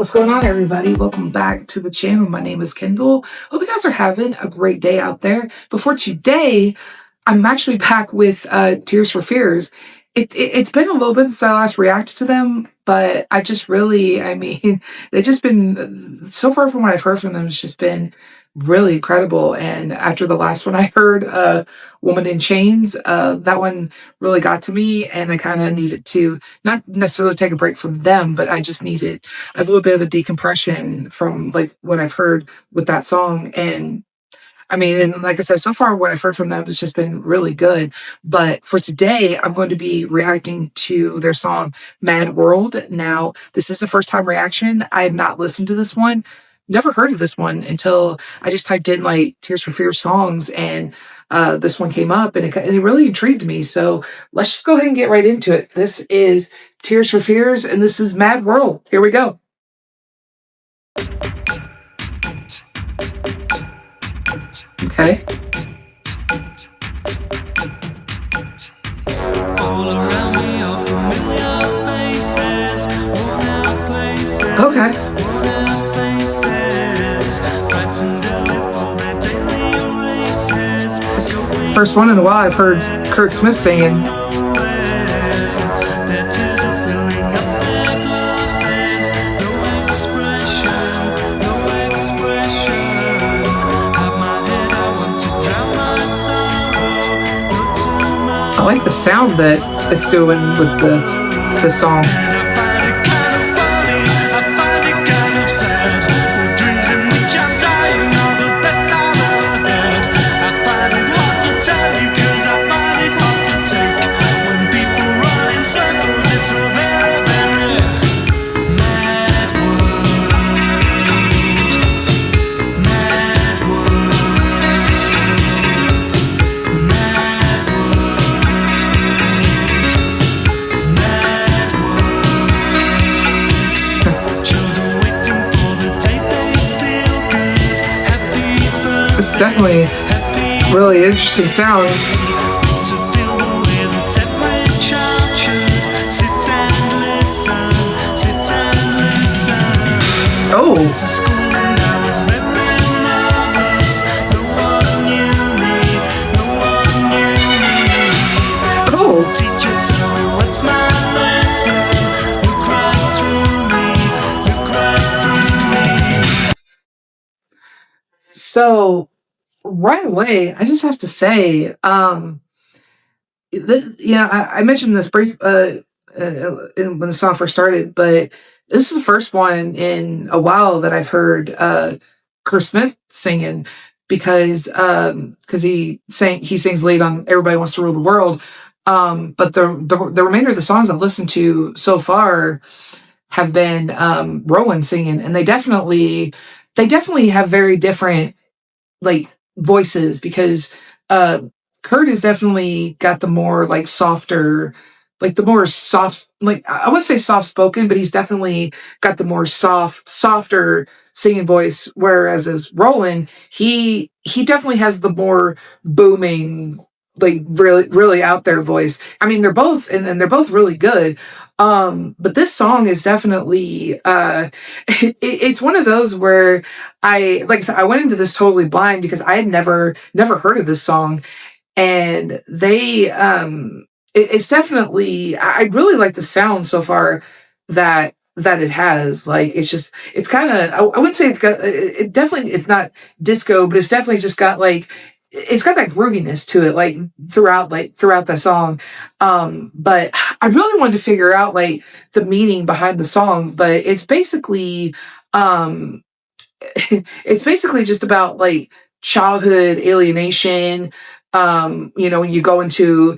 What's going on, everybody? Welcome back to the channel. My name is Kendall. Hope you guys are having a great day out there. Before today, I'm actually back with Tears for Fears. It's been a little bit since I last reacted to them, but I just really, they've just been, so far from what I've heard from them, it's just been really incredible. And after the last one I heard, Woman in Chains, that one really got to me, and I kind of needed to not necessarily take a break from them, but I just needed a little bit of a decompression from like what I've heard with that song. And like I said, so far what I've heard from them has just been really good. But for today, I'm going to be reacting to their song Mad World. Now, this is the first time reaction. I have not listened to this one. Never heard of this one until I just typed in like Tears for Fears songs, and this one came up, and it really intrigued me. So let's just go ahead and get right into it. This is Tears for Fears, and this is Mad World. Here we go. Okay. All around me are familiar faces, worn out places, Okay. worn out faces, frightened to live for their daily races. First one in a while I've heard Kurt Smith singing. Their tears are filling up their glasses. No expression, no expression. Have my head, I want to drown my sorrow. Go to my I like the sound that it's doing with the song. I find it kind of funny, I find it kind of sad. The dreams in which I'm dying are the best I've ever had. I find it hard to tell you, cause I find it hard to take. When people run in circles, it's a very, very mad world. Mad world. Mad world. Mad world. Children waiting for the day they feel good. Happy birthday. It's definitely Happy really interesting sound. to feel the way that every child should. Sit and listen. Sit and listen. Oh, To school and I was very nervous. No one knew me. No one knew me. oh, Teacher, tell me what's my lesson. Look right through me. Look right through me. so right away, I just have to say, I mentioned this brief when the song first started, but this is the first one in a while that I've heard Kurt Smith singing, because he sings lead on Everybody Wants to Rule the World. But the remainder of the songs I've listened to so far have been Rowan singing, and they definitely have very different like voices, because Kurt has definitely got the more like softer, like the more soft, like I wouldn't say soft spoken, but he's definitely got the more softer singing voice. Whereas as Roland, he definitely has the more booming, like really, really out there voice. I mean, they're both and they're both really good. But this song is definitely it's one of those where like I said, I went into this totally blind because I had never heard of this song, and it's definitely, I really like the sound so far that it has. Like it's kind of, I wouldn't say it's got, it definitely, it's not disco, but it's definitely just got like, it's got that grooviness to it, like throughout the song. But I really wanted to figure out like the meaning behind the song, but it's basically it's basically just about like childhood alienation. When you go into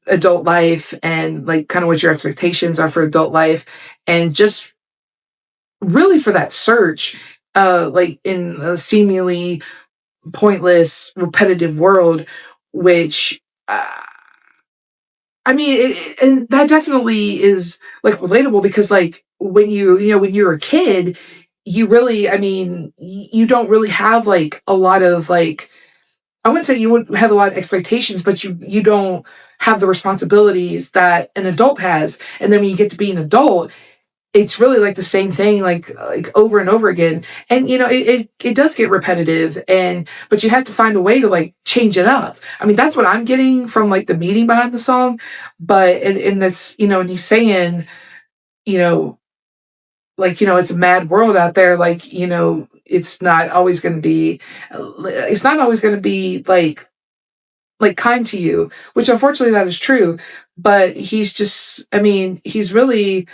adult life, and like kind of what your expectations are for adult life, and just really for that search, like in a seemingly pointless, repetitive world, which and that definitely is like relatable, because like when when you're a kid, you really, you don't really have like a lot of like, I wouldn't say you wouldn't have a lot of expectations, but you don't have the responsibilities that an adult has. And then when you get to be an adult, it's really like the same thing, like over and over again. And it does get repetitive, and but you have to find a way to like change it up. I mean, that's what I'm getting from like the meaning behind the song. But in this, and he's saying, you know, like, it's a mad world out there. Like, it's not always going to be, like kind to you, which unfortunately that is true. But he's just, I mean, he's really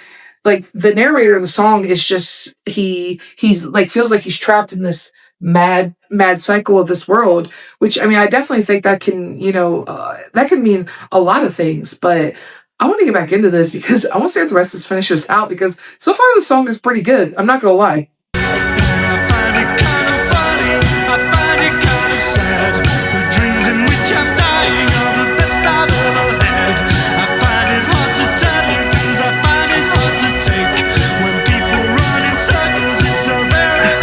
like the narrator of the song is just he's like feels like he's trapped in this mad cycle of this world, which I mean I definitely think that can that can mean a lot of things. But I want to get back into this because I want to see if the rest of this finishes out, because so far the song is pretty good, I'm not gonna lie. And I find it kind of funny, I find it kind of sad. The dreams in which I'm dying are the best I've ever had. I find it hard to tell you, cause I find it hard to take. When people run in circles, it's a very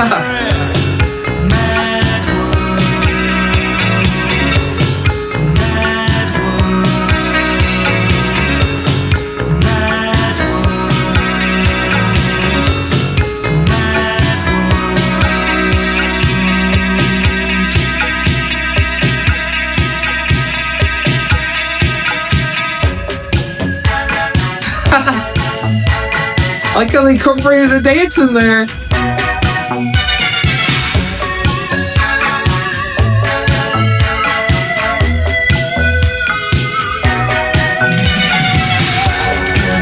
mad world. Mad world. Mad world. Mad I like how they incorporated a dance in there. And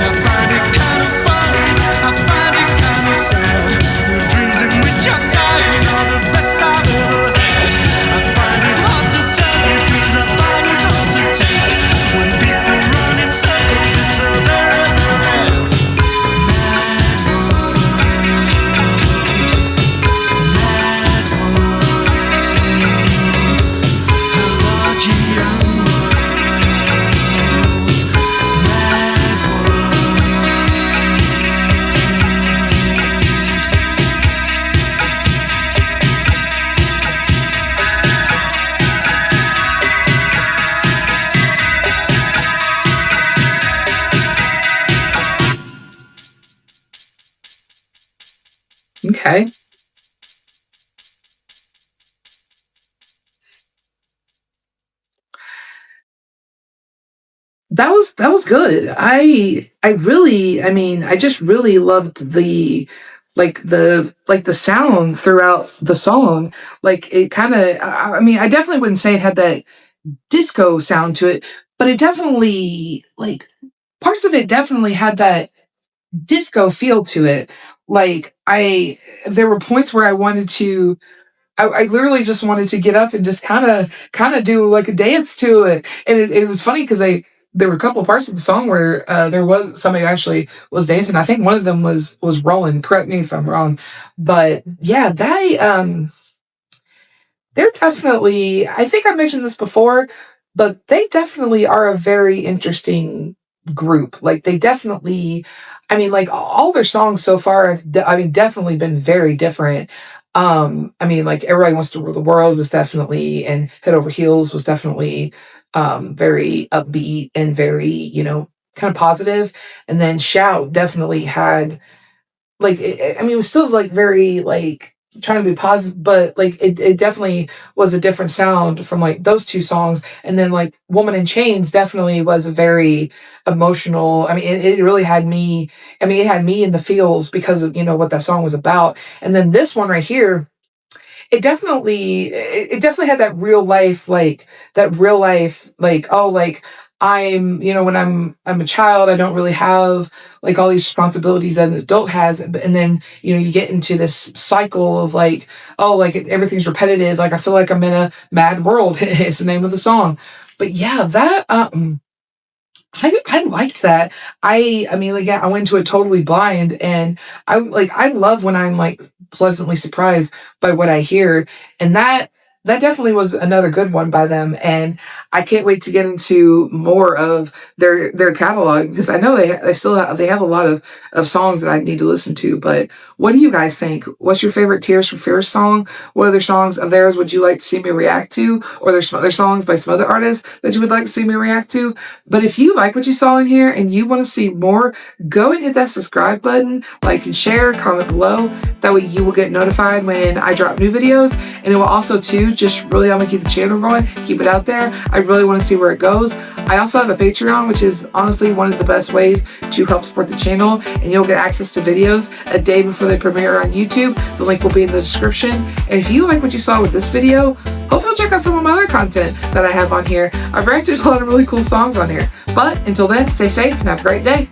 I find it kind of funny, I find it kind of sad. The dreams in which I'm dying are the best I've ever had. I find it hard to tell you, cause I find it hard to take. When people run in circles, it's a very, very mad world. Mad world. A large young world. Mad world. Okay. That was good. I really, I mean, I just really loved the sound throughout the song. Like it kind of, I mean, I definitely wouldn't say it had that disco sound to it, but it definitely like parts of it definitely had that disco feel to it. Like there were points where I literally just wanted to get up and just kind of do like a dance to it. And it was funny because there were a couple of parts of the song where there was somebody who actually was dancing. I think one of them was Roland. Correct me if I'm wrong, but yeah, they're definitely, I think I mentioned this before, but they definitely are a very interesting group. Like they definitely, I mean, like all their songs so far have, I mean, definitely been very different. I mean, like Everybody Wants to Rule the World was definitely, and Head Over Heels was definitely, very upbeat and very, kind of positive. And then Shout definitely had like I mean it was still like very like trying to be positive, but like it definitely was a different sound from like those two songs. And then like Woman in Chains definitely was a very emotional, I mean it really had me, I mean it had me in the feels because of what that song was about. And then this one right here, it definitely had that real life like, oh, like I'm, when I'm a child, I don't really have like all these responsibilities that an adult has. And then you get into this cycle of like, oh, like everything's repetitive, like I feel like I'm in a mad world. It's the name of the song. But yeah, that I liked that. I mean, like, yeah, I went to it totally blind, and I love when I'm like pleasantly surprised by what I hear, and That definitely was another good one by them, and I can't wait to get into more of their catalog because I know they still have a lot of songs that I need to listen to. But what do you guys think? What's your favorite Tears for Fears song? What other songs of theirs would you like to see me react to? Or there's some other songs by some other artists that you would like to see me react to? But if you like what you saw in here and you want to see more, go and hit that subscribe button, like and share, comment below. That way you will get notified when I drop new videos, and it will also too just really help me keep the channel going, keep it out there. I really want to see where it goes. I also have a Patreon, which is honestly one of the best ways to help support the channel, and you'll get access to videos a day before they premiere on YouTube. The link will be in the description. And if you like what you saw with this video, hopefully you'll check out some of my other content that I have on here. I've reacted to a lot of really cool songs on here. But until then, stay safe and have a great day.